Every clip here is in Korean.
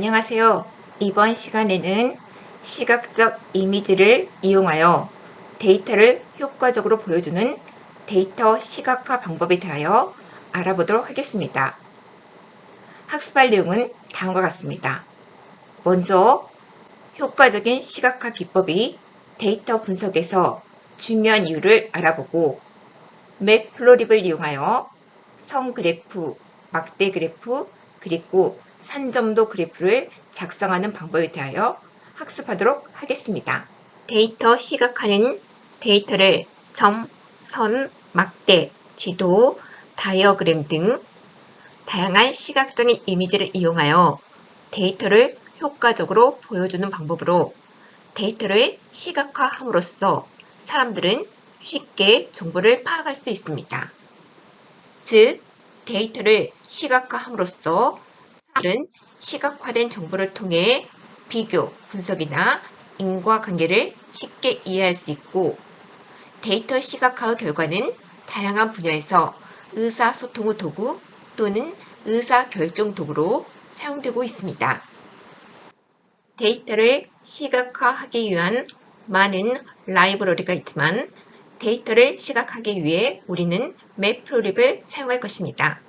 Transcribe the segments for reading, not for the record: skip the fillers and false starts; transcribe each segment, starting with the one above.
안녕하세요. 이번 시간에는 시각적 이미지를 이용하여 데이터를 효과적으로 보여주는 데이터 시각화 방법에 대하여 알아보도록 하겠습니다. 학습할 내용은 다음과 같습니다. 먼저 효과적인 시각화 기법이 데이터 분석에서 중요한 이유를 알아보고 맵플로립을 이용하여 선 그래프, 막대 그래프, 그리고 산점도 그래프를 작성하는 방법에 대하여 학습하도록 하겠습니다. 데이터 시각화는 데이터를 점, 선, 막대, 지도, 다이어그램 등 다양한 시각적인 이미지를 이용하여 데이터를 효과적으로 보여주는 방법으로 데이터를 시각화함으로써 사람들은 쉽게 정보를 파악할 수 있습니다. 즉, 데이터를 시각화함으로써 사람들은 시각화된 정보를 통해 비교, 분석이나 인과관계를 쉽게 이해할 수 있고 데이터 시각화의 결과는 다양한 분야에서 의사소통의 도구 또는 의사결정 도구로 사용되고 있습니다. 데이터를 시각화하기 위한 많은 라이브러리가 있지만 데이터를 시각하기 위해 우리는 맵플로립을 사용할 것입니다.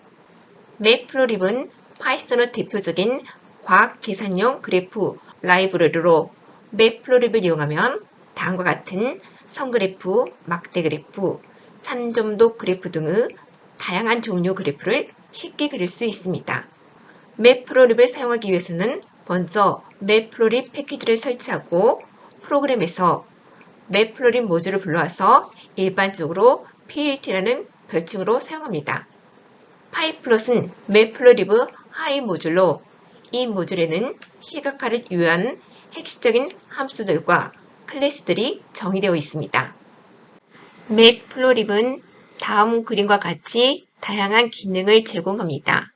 맵플로립은 파이썬의 대표적인 과학 계산용 그래프 라이브러리로 맵플로립을 이용하면 다음과 같은 선그래프, 막대 그래프, 산점도 그래프 등의 다양한 종류 그래프를 쉽게 그릴 수 있습니다. 맵플로립을 사용하기 위해서는 먼저 맵플로립 패키지를 설치하고 프로그램에서 맵플로립 모듈을 불러와서 일반적으로 PLT라는 별칭으로 사용합니다. 파이플롯은 맵플로립의 하위 모듈로 이 모듈에는 시각화를 위한 핵심적인 함수들과 클래스들이 정의되어 있습니다. 맵플로립은 다음 그림과 같이 다양한 기능을 제공합니다.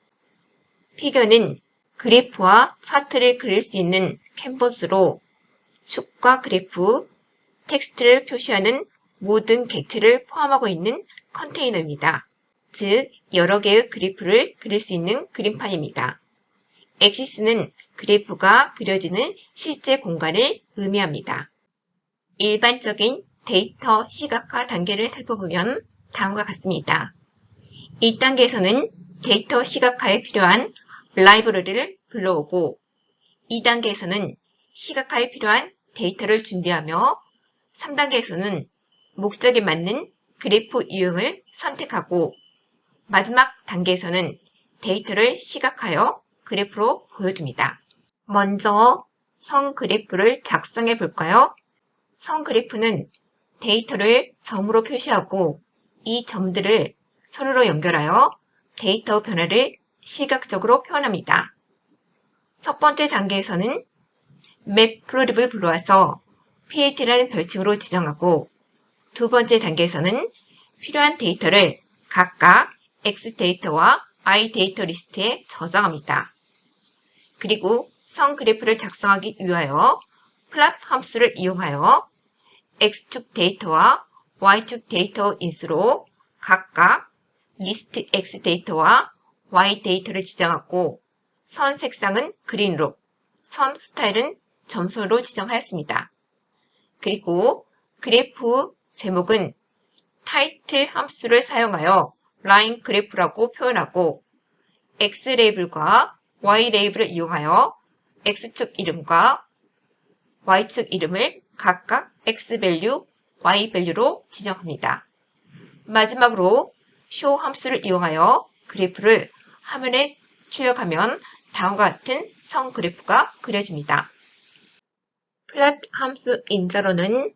피겨는 그래프와 차트를 그릴 수 있는 캔버스로 축과 그래프, 텍스트를 표시하는 모든 객체를 포함하고 있는 컨테이너입니다. 즉, 여러 개의 그래프를 그릴 수 있는 그림판입니다. 엑시스는 그래프가 그려지는 실제 공간을 의미합니다. 일반적인 데이터 시각화 단계를 살펴보면 다음과 같습니다. 1단계에서는 데이터 시각화에 필요한 라이브러리를 불러오고 2단계에서는 시각화에 필요한 데이터를 준비하며 3단계에서는 목적에 맞는 그래프 유형을 선택하고 마지막 단계에서는 데이터를 시각하여 그래프로 보여줍니다. 먼저 선 그래프를 작성해 볼까요? 선 그래프는 데이터를 점으로 표시하고 이 점들을 선으로 연결하여 데이터 변화를 시각적으로 표현합니다. 첫 번째 단계에서는 맵플로립을 불러와서 PLT라는 별칭으로 지정하고 두 번째 단계에서는 필요한 데이터를 각각 X 데이터와 Y 데이터 리스트에 저장합니다. 그리고 선 그래프를 작성하기 위하여 플롯 함수를 이용하여 X축 데이터와 Y축 데이터 인수로 각각 리스트 X 데이터와 Y 데이터를 지정하고 선 색상은 그린으로, 선 스타일은 점선으로 지정하였습니다. 그리고 그래프 제목은 타이틀 함수를 사용하여 라인 그래프라고 표현하고 X 레이블과 Y 레이블을 이용하여 X축 이름과 Y축 이름을 각각 X 밸류, Y 밸류로 지정합니다. 마지막으로 show 함수를 이용하여 그래프를 화면에 출력하면 다음과 같은 선 그래프가 그려집니다. 플롯 함수 인자로는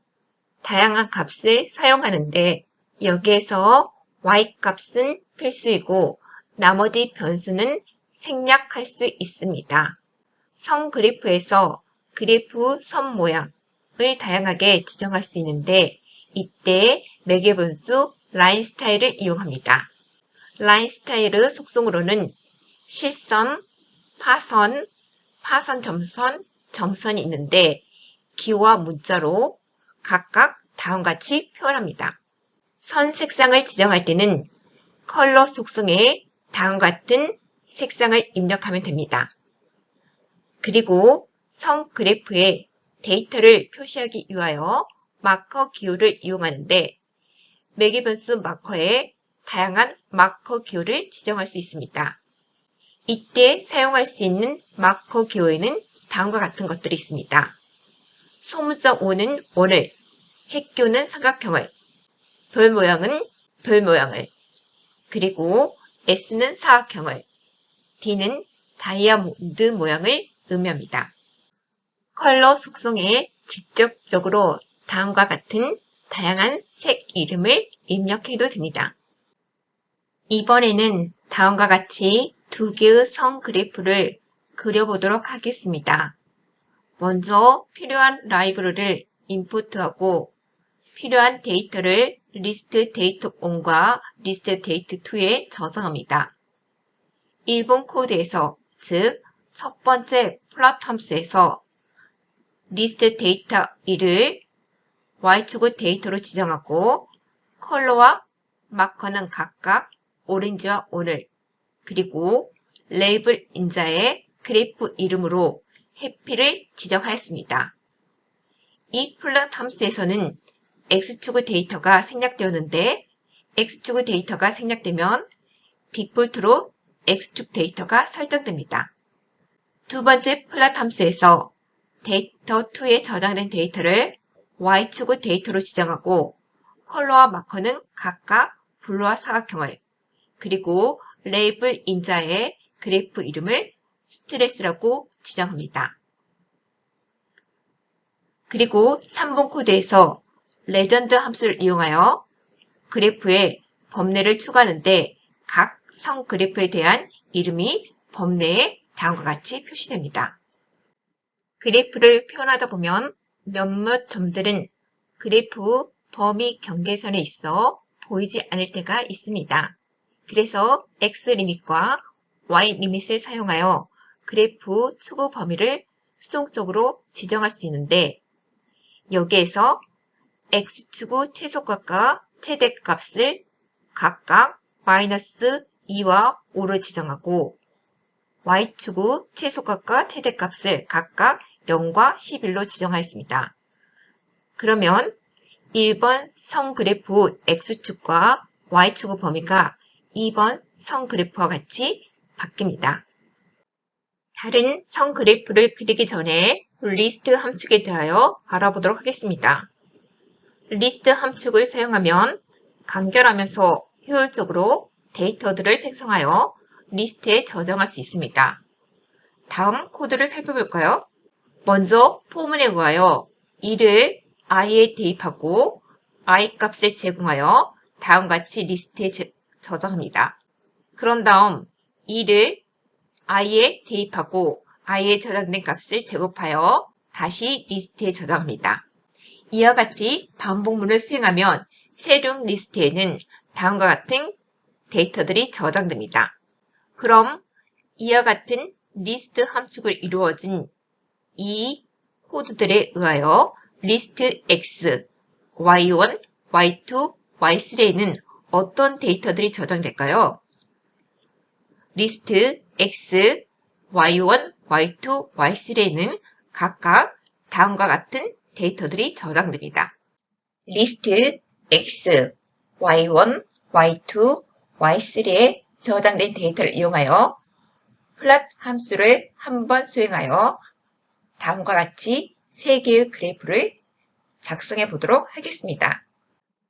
다양한 값을 사용하는데 여기에서 y 값은 필수이고 나머지 변수는 생략할 수 있습니다. 선 그래프에서 그래프 선 모양을 다양하게 지정할 수 있는데 이때 매개 변수 라인 스타일을 이용합니다. 라인 스타일의 속성으로는 실선, 파선, 파선 점선, 점선이 있는데 기호와 문자로 각각 다음같이 표현합니다. 선 색상을 지정할 때는 컬러 속성에 다음과 같은 색상을 입력하면 됩니다. 그리고 성 그래프에 데이터를 표시하기 위하여 마커 기호를 이용하는데 매개 변수 마커에 다양한 마커 기호를 지정할 수 있습니다. 이때 사용할 수 있는 마커 기호에는 다음과 같은 것들이 있습니다. 소문자 O는 원을, 획교는 삼각형을, 별 모양은 별 모양을, 그리고 S는 사각형을, D는 다이아몬드 모양을 의미합니다. 컬러 속성에 직접적으로 다음과 같은 다양한 색 이름을 입력해도 됩니다. 이번에는 다음과 같이 두 개의 성 그래프를 그려보도록 하겠습니다. 먼저 필요한 라이브러리를 인풋하고 필요한 데이터를 리스트 데이터 1과 리스트 데이터 2에 저장합니다. 일본 코드에서, 즉 첫 번째 플롯 함수에서 리스트 데이터 1을 Y축의 데이터로 지정하고 컬러와 마커는 각각 오렌지와 온을, 그리고 레이블 인자의 그래프 이름으로 해피를 지정하였습니다. 이 플롯 함수에서는 X축의 데이터가 생략되었는데 X축의 데이터가 생략되면 디폴트로 X축 데이터가 설정됩니다. 두 번째 플롯 함수에서 데이터 2에 저장된 데이터를 Y축의 데이터로 지정하고 컬러와 마커는 각각 블루와 사각형을, 그리고 레이블 인자의 그래프 이름을 스트레스라고 지정합니다. 그리고 3번 코드에서 레전드 함수를 이용하여 그래프에 범례를 추가하는데 각 성 그래프에 대한 이름이 범례에 다음과 같이 표시됩니다. 그래프를 표현하다 보면 몇몇 점들은 그래프 범위 경계선에 있어 보이지 않을 때가 있습니다. 그래서 X 리밋과 Y 리밋을 사용하여 그래프 추구 범위를 수동적으로 지정할 수 있는데 여기에서 X축의 최소값과 최대값을 각각 마이너스 2와 5를 지정하고 Y축의 최소값과 최대값을 각각 0과 11로 지정하였습니다. 그러면 1번 성 그래프 X축과 Y축의 범위가 2번 성 그래프와 같이 바뀝니다. 다른 성 그래프를 그리기 전에 리스트 함축에 대하여 알아보도록 하겠습니다. 리스트 함축을 사용하면 간결하면서 효율적으로 데이터들을 생성하여 리스트에 저장할 수 있습니다. 다음 코드를 살펴볼까요? 먼저 포문에 의하여 2를 i에 대입하고 i 값을 제공하여 다음과 같이 리스트에 저장합니다. 그런 다음 2를 i에 대입하고 i에 저장된 값을 제곱하여 다시 리스트에 저장합니다. 이와 같이 반복문을 수행하면 세종 리스트에는 다음과 같은 데이터들이 저장됩니다. 그럼 이와 같은 리스트 함축을 이루어진 이 코드들에 의하여 리스트 X, Y1, Y2, Y3에는 어떤 데이터들이 저장될까요? 리스트 X, Y1, Y2, Y3에는 각각 다음과 같은 데이터들이 저장됩니다. 리스트 X, Y1, Y2, Y3에 저장된 데이터를 이용하여 플롯 함수를 한번 수행하여 다음과 같이 3개의 그래프를 작성해 보도록 하겠습니다.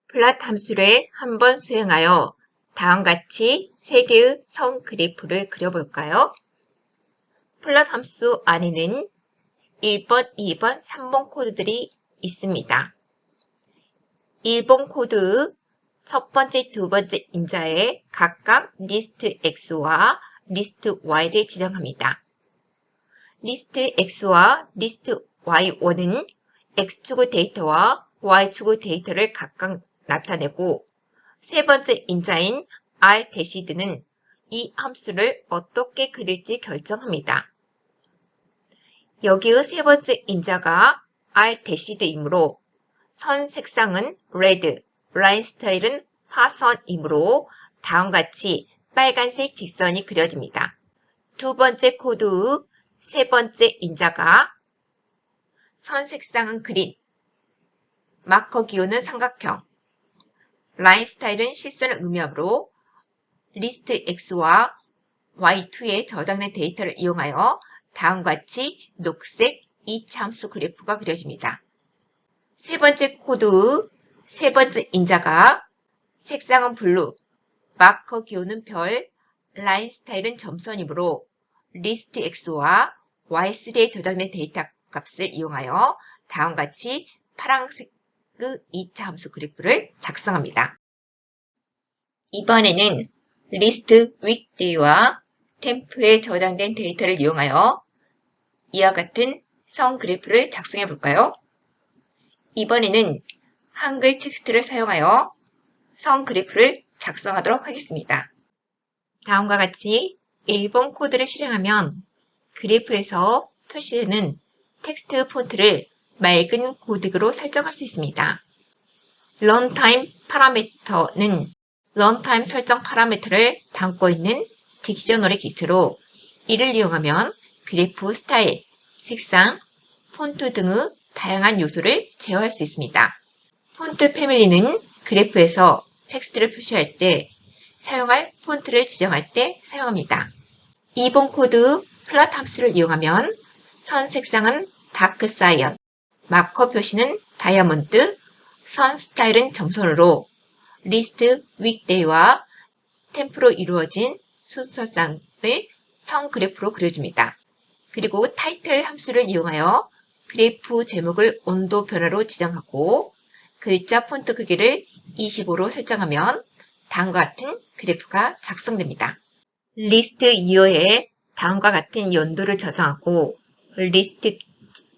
플롯 함수를 한번 수행하여 다음과 같이 3개의 성 그래프를 그려볼까요? 플롯 함수 안에는 1번, 2번, 3번 코드들이 있습니다. 1번 코드의 첫 번째, 두 번째 인자에 각각 리스트 X와 리스트 Y를 지정합니다. 리스트 X와 리스트 Y1은 X축의 데이터와 Y축의 데이터를 각각 나타내고 세 번째 인자인 R-는 이 함수를 어떻게 그릴지 결정합니다. 여기의 세 번째 인자가 R-이므로 선 색상은 레드, 라인 스타일은 화선이므로 다음과 같이 빨간색 직선이 그려집니다. 두 번째 코드의 세 번째 인자가 선 색상은 그린, 마커 기호는 삼각형, 라인 스타일은 실선을 의미하므로 리스트 X와 Y2에 저장된 데이터를 이용하여 다음과 같이 녹색 2차 함수 그래프가 그려집니다. 세 번째 코드의 세 번째 인자가 색상은 블루, 마커 기호는 별, 라인 스타일은 점선이므로 리스트 X와 Y3에 저장된 데이터 값을 이용하여 다음과 같이 파란색의 2차 함수 그래프를 작성합니다. 이번에는 리스트 윅데이와 템프에 저장된 데이터를 이용하여 이와 같은 선 그래프를 작성해 볼까요? 이번에는 한글 텍스트를 사용하여 선 그래프를 작성하도록 하겠습니다. 다음과 같이 일본 코드를 실행하면 그래프에서 표시되는 텍스트 폰트를 맑은 고딕으로 설정할 수 있습니다. 런타임 파라미터는 런타임 설정 파라미터를 담고 있는 딕셔너리 기트로 이를 이용하면 그래프 스타일, 색상, 폰트 등의 다양한 요소를 제어할 수 있습니다. 폰트 패밀리는 그래프에서 텍스트를 표시할 때 사용할 폰트를 지정할 때 사용합니다. 이번 코드 플롯 함수를 이용하면 선 색상은 다크 사이언, 마커 표시는 다이아몬드, 선 스타일은 점선으로 리스트 윅데이와 템프로 이루어진 순서상을 선 그래프로 그려줍니다. 그리고 타이틀 함수를 이용하여 그래프 제목을 온도 변화로 지정하고 글자 폰트 크기를 25로 설정하면 다음과 같은 그래프가 작성됩니다. 리스트 이어에 다음과 같은 연도를 저장하고 리스트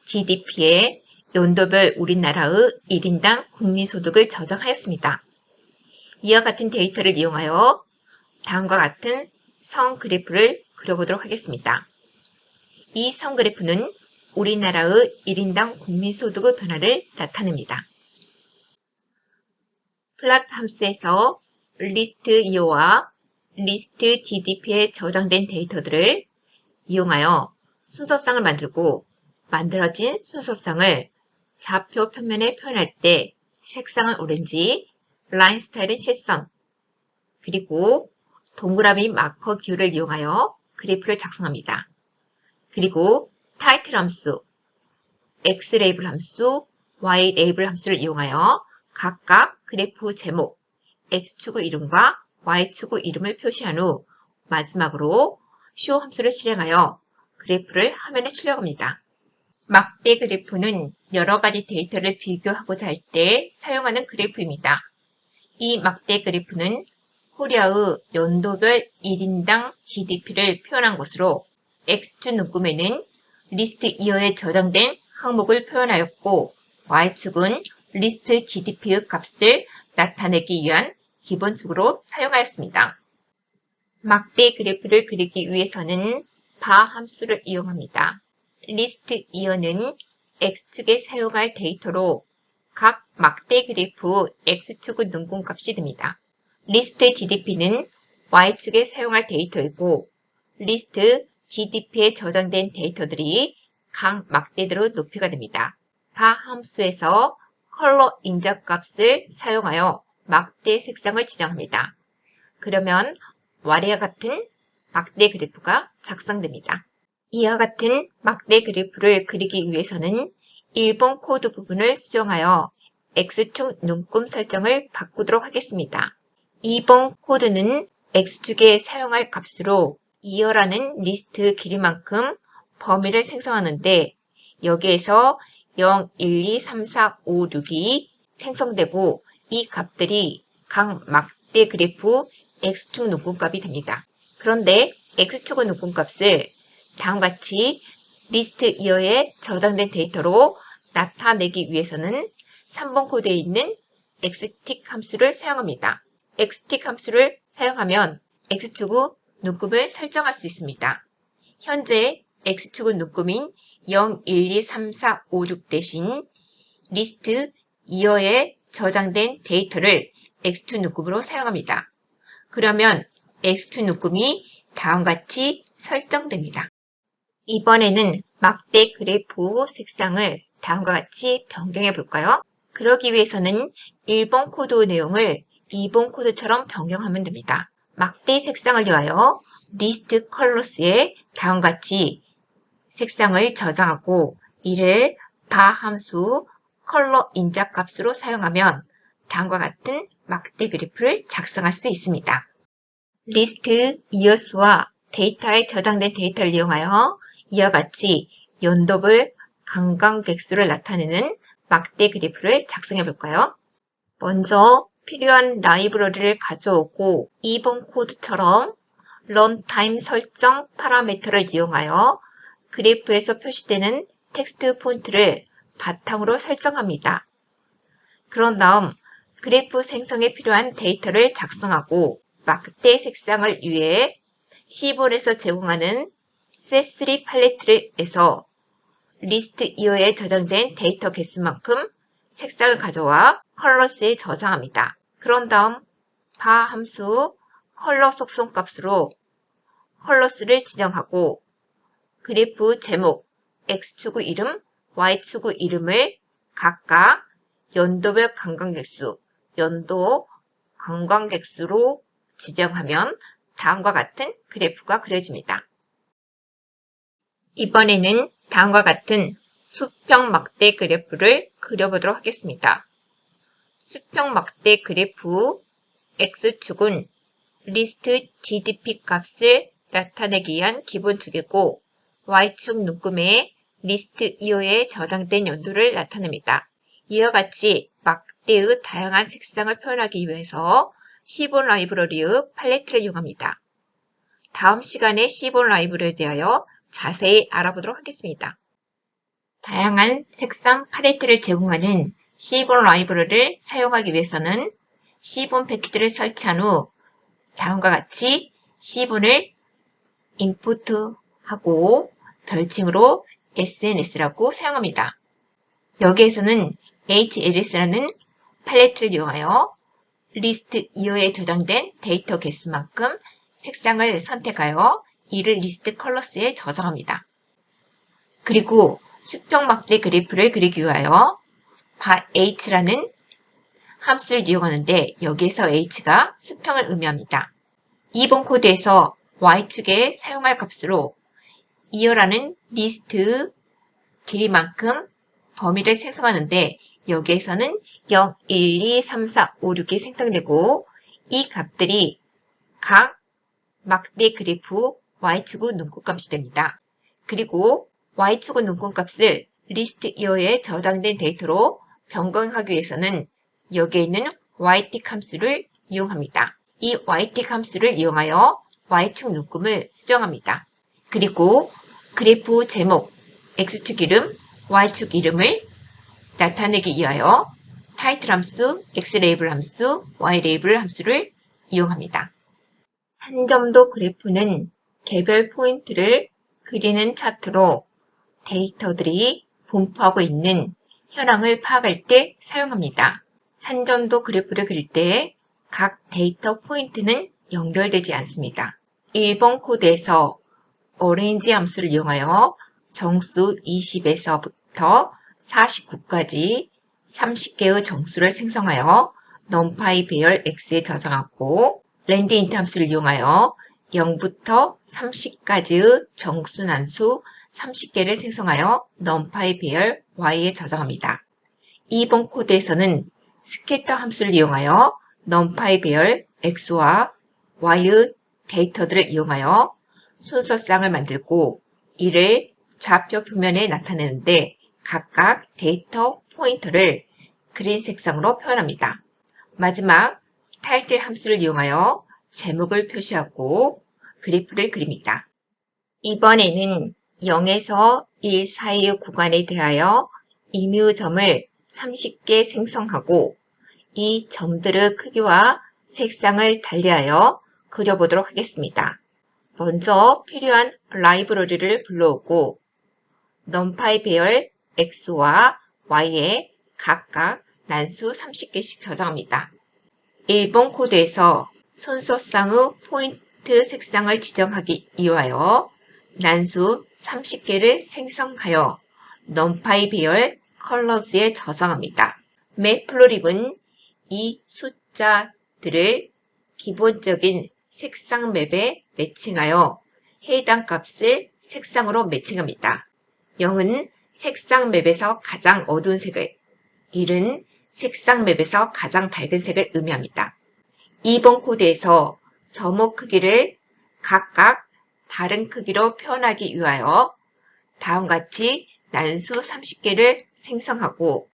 GDP에 연도별 우리나라의 1인당 국민소득을 저장하였습니다. 이와 같은 데이터를 이용하여 다음과 같은 선 그래프를 그려보도록 하겠습니다. 이 선 그래프는 우리나라의 1인당 국민소득의 변화를 나타냅니다. 플롯 함수에서 리스트 이어와 리스트 GDP에 저장된 데이터들을 이용하여 순서상을 만들고 만들어진 순서상을 좌표 평면에 표현할 때 색상은 오렌지, 라인 스타일은 실선, 그리고 동그라미 마커 기호를 이용하여 그래프를 작성합니다. 그리고 타이틀 함수, X 레이블 함수, Y 레이블 함수를 이용하여 각각 그래프 제목, X축의 이름과 Y축의 이름을 표시한 후 마지막으로 show 함수를 실행하여 그래프를 화면에 출력합니다. 막대 그래프는 여러 가지 데이터를 비교하고자 할 때 사용하는 그래프입니다. 이 막대 그래프는 코리아의 연도별 1인당 GDP를 표현한 것으로 X축 눈금에는 리스트 이어에 저장된 항목을 표현하였고 Y축은 리스트 GDP의 값을 나타내기 위한 기본축으로 사용하였습니다. 막대 그래프를 그리기 위해서는 바 함수를 이용합니다. 리스트 이어는 X축에 사용할 데이터로 각 막대 그래프 X축의 눈금값이 됩니다. 리스트 GDP는 Y축에 사용할 데이터이고 리스트 GDP에 저장된 데이터들이 각 막대대로 높이가 됩니다. 바 함수에서 컬러 인자 값을 사용하여 막대 색상을 지정합니다. 그러면 와리와 같은 막대 그래프가 작성됩니다. 이와 같은 막대 그래프를 그리기 위해서는 1번 코드 부분을 수정하여 X축 눈금 설정을 바꾸도록 하겠습니다. 2번 코드는 X축에 사용할 값으로 이어라는 리스트 길이만큼 범위를 생성하는데 여기에서 0, 1, 2, 3, 4, 5, 6이 생성되고 이 값들이 각 막대 그래프 X축 눈금값이 됩니다. 그런데 X축의 눈금값을 다음같이 리스트 이어에 저장된 데이터로 나타내기 위해서는 3번 코드에 있는 xtick 함수를 사용합니다. xtick 함수를 사용하면 X축의 눈금을 설정할 수 있습니다. 현재 X축의 눈금인 0, 1, 2, 3, 4, 5, 6 대신 리스트 이어에 저장된 데이터를 X2 눈금으로 사용합니다. 그러면 X2 눈금이 다음같이 설정됩니다. 이번에는 막대 그래프 색상을 다음과 같이 변경해 볼까요? 그러기 위해서는 1번 코드 내용을 2번 코드처럼 변경하면 됩니다. 막대 색상을 위하여 리스트 컬러스에 다음과 같이 색상을 저장하고 이를 바 함수 컬러 인자 값으로 사용하면 다음과 같은 막대 그래프를 작성할 수 있습니다. 리스트 이어스와 데이터에 저장된 데이터를 이용하여 이와 같이 연도별 관광객수를 나타내는 막대 그래프를 작성해 볼까요? 먼저 필요한 라이브러리를 가져오고 2번 코드처럼 런타임 설정 파라미터를 이용하여 그래프에서 표시되는 텍스트 폰트를 바탕으로 설정합니다. 그런 다음 그래프 생성에 필요한 데이터를 작성하고 막대 색상을 위해 C본에서 제공하는 C3 팔레트에서 리스트 이어에 저장된 데이터 개수만큼 색상을 가져와 컬러스에 저장합니다. 그런 다음 바 함수 컬러 속성 값으로 컬러스를 지정하고 그래프 제목, X축의 이름, Y축의 이름을 각각 연도별 관광객수, 연도 관광객수로 지정하면 다음과 같은 그래프가 그려집니다. 이번에는 다음과 같은 수평 막대 그래프를 그려보도록 하겠습니다. 수평 막대 그래프 X축은 리스트 GDP 값을 나타내기 위한 기본축이고 Y축 눈금에 리스트 이어에 저장된 연도를 나타냅니다. 이와 같이 막대의 다양한 색상을 표현하기 위해서 C본 라이브러리의 팔레트를 이용합니다. 다음 시간에 C본 라이브러리에 대하여 자세히 알아보도록 하겠습니다. 다양한 색상 팔레트를 제공하는 C본 라이브러리를 사용하기 위해서는 C본 패키지를 설치한 후 다음과 같이 C본을 인풋하고 별칭으로 SNS라고 사용합니다. 여기에서는 HLS라는 팔레트를 이용하여 리스트 이어에 저장된 데이터 개수만큼 색상을 선택하여 이를 리스트 컬러스에 저장합니다. 그리고 수평 막대 그래프를 그리기 위하여 h라는 함수를 이용하는데 여기에서 h가 수평을 의미합니다. 2번 코드에서 y축에 사용할 값으로 이어라는 리스트 길이만큼 범위를 생성하는데 여기에서는 0, 1, 2, 3, 4, 5, 6이 생성되고 이 값들이 각 막대 그래프 y축의 눈금값이 됩니다. 그리고 y축의 눈금값을 리스트 이어에 저장된 데이터로 변경하기 위해서는 여기에 있는 ytick 함수를 이용합니다. 이 ytick 함수를 이용하여 y축 눈금을 수정합니다. 그리고 그래프 제목, x축 이름, y축 이름을 나타내기 위하여 타이틀 함수, x레이블 함수, y레이블 함수를 이용합니다. 산점도 그래프는 개별 포인트를 그리는 차트로 데이터들이 분포하고 있는 현황을 파악할 때 사용합니다. 산점도 그래프를 그릴 때 각 데이터 포인트는 연결되지 않습니다. 1번 코드에서 orange 함수를 이용하여 정수 20에서부터 49까지 30개의 정수를 생성하여 numpy 배열 x에 저장하고 rangeint 함수를 이용하여 0부터 30까지의 정수 난수 30개를 생성하여 numpy 배열 y에 저장합니다. 2번 코드에서는 scatter 함수를 이용하여 numpy 배열 x와 y의 데이터들을 이용하여 순서쌍을 만들고 이를 좌표 표면에 나타내는데 각각 데이터 포인터를 그린 색상으로 표현합니다. 마지막 타이틀 함수를 이용하여 제목을 표시하고 그래프를 그립니다. 이번에는 0에서 1 사이의 구간에 대하여 임의의 점을 30개 생성하고 이 점들의 크기와 색상을 달리하여 그려보도록 하겠습니다. 먼저 필요한 라이브러리를 불러오고 numpy 배열 x와 y에 각각 난수 30개씩 저장합니다. 1번 코드에서 순서쌍의 포인트 색상을 지정하기 위하여 난수 30개를 생성하여 numpy 배열 컬러스에 저장합니다. 매플로립은 이 숫자들을 기본적인 색상 맵에 매칭하여 해당 값을 색상으로 매칭합니다. 0은 색상 맵에서 가장 어두운 색을, 1은 색상 맵에서 가장 밝은 색을 의미합니다. 2번 코드에서 점호 크기를 각각 다른 크기로 표현하기 위하여 다음과 같이 난수 30개를 생성하고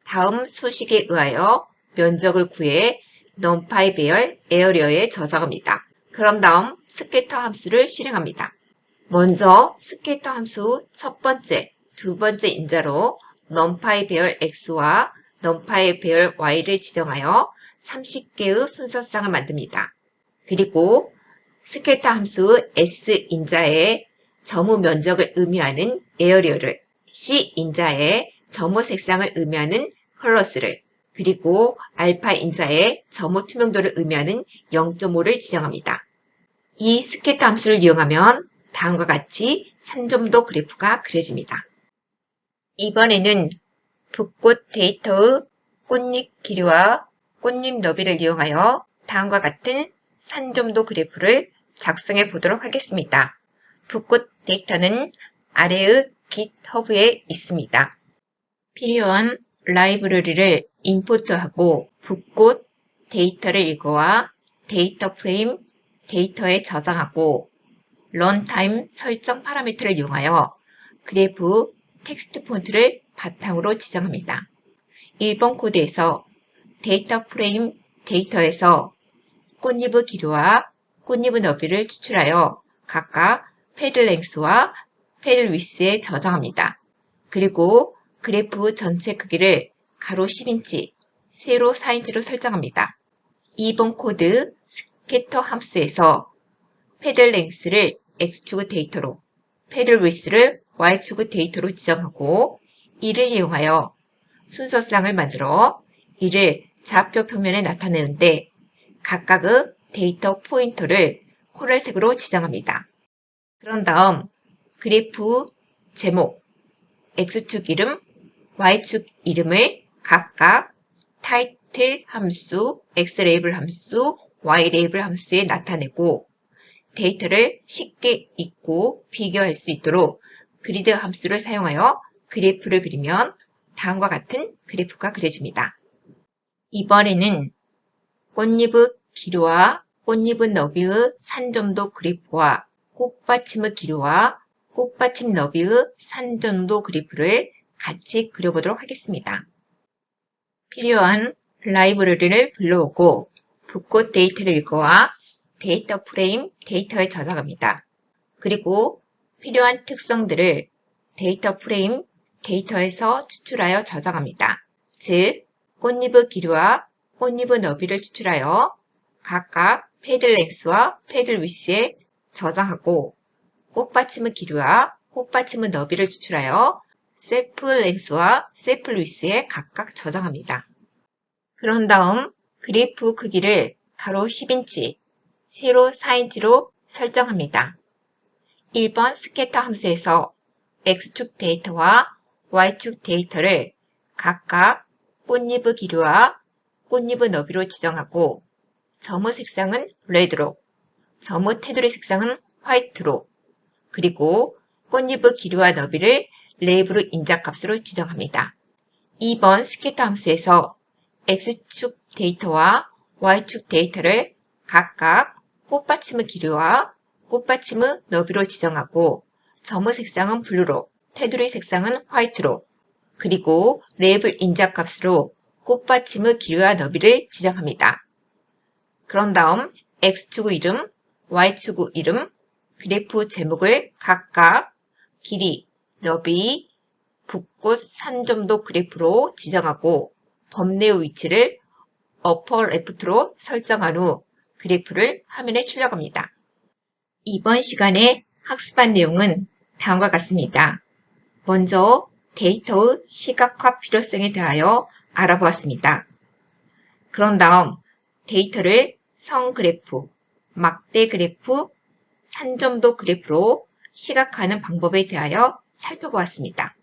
다음 수식에 의하여 면적을 구해 numpy 배열 에어리어에 저장합니다. 그런 다음 스캐터 함수를 실행합니다. 먼저 스캐터 함수 첫 번째, 두 번째 인자로 numpy 배열 x와 numpy 배열 y를 지정하여 30개의 순서쌍을 만듭니다. 그리고 스캐터 함수 s 인자에 점호 면적을 의미하는 에어리어를, c 인자에 점호 색상을 의미하는 컬러스를, 그리고 알파 인자에 점호 투명도를 의미하는 0.5를 지정합니다. 이 스캐터 함수를 이용하면 다음과 같이 산점도 그래프가 그려집니다. 이번에는 붓꽃 데이터의 꽃잎 길이와 꽃잎 너비를 이용하여 다음과 같은 산점도 그래프를 작성해 보도록 하겠습니다. 붓꽃 데이터는 아래의 GitHub에 있습니다. 필요한 라이브러리를 임포트하고 붓꽃 데이터를 읽어와 데이터 프레임 데이터에 저장하고 런타임 설정 파라미터를 이용하여 그래프 텍스트 폰트를 바탕으로 지정합니다. 1번 코드에서 데이터 프레임 데이터에서 꽃잎의 길이와 꽃잎의 너비를 추출하여 각각 패드 랭스와 패드 위스에 저장합니다. 그리고 그래프 전체 크기를 가로 10인치, 세로 4인치로 설정합니다. 2번 코드 스캐터 함수에서 패드 랭스를 X축의 데이터로, 패드 위스를 Y축의 데이터로 지정하고 이를 이용하여 순서쌍을 만들어 이를 좌표 평면에 나타내는데 각각의 데이터 포인터를 코랄색으로 지정합니다. 그런 다음 그래프 제목, X축 이름, Y축 이름을 각각 타이틀 함수, X레이블 함수, Y레이블 함수에 나타내고 데이터를 쉽게 읽고 비교할 수 있도록 그리드 함수를 사용하여 그래프를 그리면 다음과 같은 그래프가 그려집니다. 이번에는 꽃잎의 길이와 꽃잎의 너비의 산점도 그래프와 꽃받침의 길이와 꽃받침 너비의 산점도 그래프를 같이 그려보도록 하겠습니다. 필요한 라이브러리를 불러오고 붓꽃 데이터를 읽어와 데이터 프레임 데이터에 저장합니다. 그리고 필요한 특성들을 데이터 프레임 데이터에서 추출하여 저장합니다. 즉, 꽃잎의 길이와 꽃잎의 너비를 추출하여 각각 패드 랭스와 패드 위스에 저장하고 꽃받침의 길이와 꽃받침의 너비를 추출하여 샘플 랭스와 샘플 위스에 각각 저장합니다. 그런 다음 그래프 크기를 가로 10인치, 세로 4인치로 설정합니다. 1번 스캐터 함수에서 X축 데이터와 Y축 데이터를 각각 꽃잎의 길이와 꽃잎의 너비로 지정하고 점의 색상은 레드로, 점의 테두리 색상은 화이트로, 그리고 꽃잎의 길이와 너비를 레이블의 인자값으로 지정합니다. 2번 스캐터 함수에서 X축 데이터와 Y축 데이터를 각각 꽃받침의 길이와 꽃받침의 너비로 지정하고 점의 색상은 블루로, 테두리 색상은 화이트로, 그리고 레이블 인자값으로 꽃받침의 길이와 너비를 지정합니다. 그런 다음 X축의 이름, Y축의 이름, 그래프 제목을 각각 길이, 너비, 붓꽃 산점도 그래프로 지정하고 범례의 위치를 어퍼 레프트로 설정한 후 그래프를 화면에 출력합니다. 이번 시간에 학습한 내용은 다음과 같습니다. 먼저 데이터의 시각화 필요성에 대하여 알아보았습니다. 그런 다음 데이터를 성 그래프, 막대 그래프, 산점도 그래프로 시각화하는 방법에 대하여 살펴보았습니다.